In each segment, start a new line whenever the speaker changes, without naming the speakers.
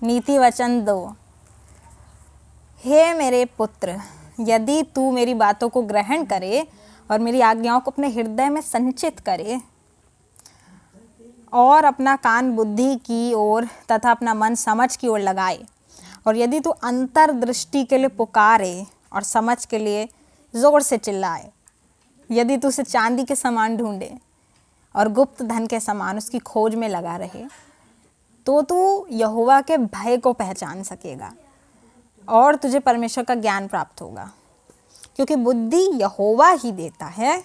नीति वचन 2। हे मेरे पुत्र, यदि तू मेरी बातों को ग्रहण करे और मेरी आज्ञाओं को अपने हृदय में संचित करे और अपना कान बुद्धि की ओर तथा अपना मन समझ की ओर लगाए, और यदि तू अंतर्दृष्टि के लिए पुकारे और समझ के लिए जोर से चिल्लाए, यदि तू उसे चांदी के समान ढूंढे और गुप्त धन के समान उसकी खोज में लगा रहे, तो तू यहोवा के भय को पहचान सकेगा और तुझे परमेश्वर का ज्ञान प्राप्त होगा। क्योंकि बुद्धि यहोवा ही देता है,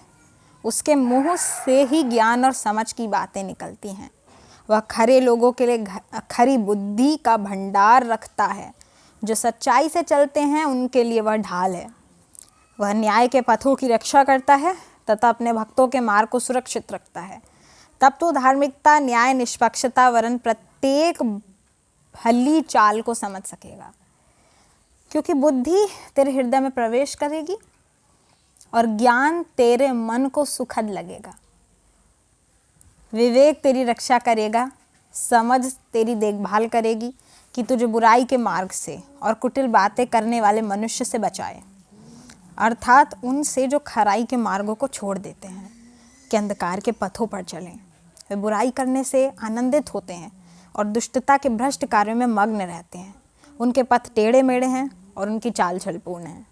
उसके मुंह से ही ज्ञान और समझ की बातें निकलती हैं। वह खरे लोगों के लिए खरी बुद्धि का भंडार रखता है। जो सच्चाई से चलते हैं उनके लिए वह ढाल है। वह न्याय के पथों की रक्षा करता है तथा अपने भक्तों के मार्ग को सुरक्षित रखता है। तब तो धार्मिकता, न्याय, निष्पक्षता वरन प्रत्येक भली चाल को समझ सकेगा। क्योंकि बुद्धि तेरे हृदय में प्रवेश करेगी और ज्ञान तेरे मन को सुखद लगेगा। विवेक तेरी रक्षा करेगा, समझ तेरी देखभाल करेगी कि तुझे बुराई के मार्ग से और कुटिल बातें करने वाले मनुष्य से बचाए, अर्थात उनसे जो खराई के मार्गों को छोड़ देते हैं कि अंधकार के पथों पर चलें। वे बुराई करने से आनंदित होते हैं और दुष्टता के भ्रष्ट कार्यों में मग्न रहते हैं। उनके पथ टेढ़े मेढ़े हैं और उनकी चाल छलपूर्ण है।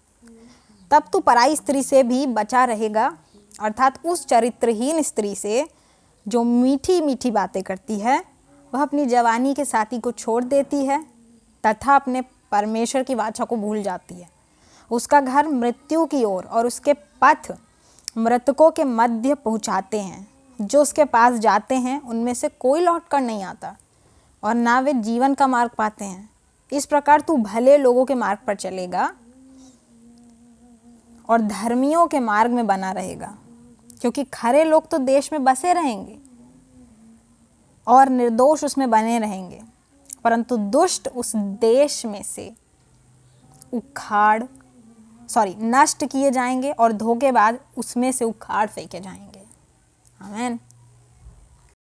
तब तू पराई स्त्री से भी बचा रहेगा, अर्थात उस चरित्रहीन स्त्री से जो मीठी मीठी बातें करती है। वह अपनी जवानी के साथी को छोड़ देती है तथा अपने परमेश्वर की वाचा को भूल जाती है। उसका घर मृत्यु की ओर और उसके पथ मृतकों के मध्य पहुंचाते हैं। जो उसके पास जाते हैं उनमें से कोई लौट कर नहीं आता और ना वे जीवन का मार्ग पाते हैं। इस प्रकार तू भले लोगों के मार्ग पर चलेगा और धर्मियों के मार्ग में बना रहेगा। क्योंकि खरे लोग तो देश में बसे रहेंगे और निर्दोष उसमें बने रहेंगे, परंतु दुष्ट उस देश में से नष्ट किए जाएंगे और धोखेबाज उसमें से उखाड़ फेंके जाएंगे। आमीन।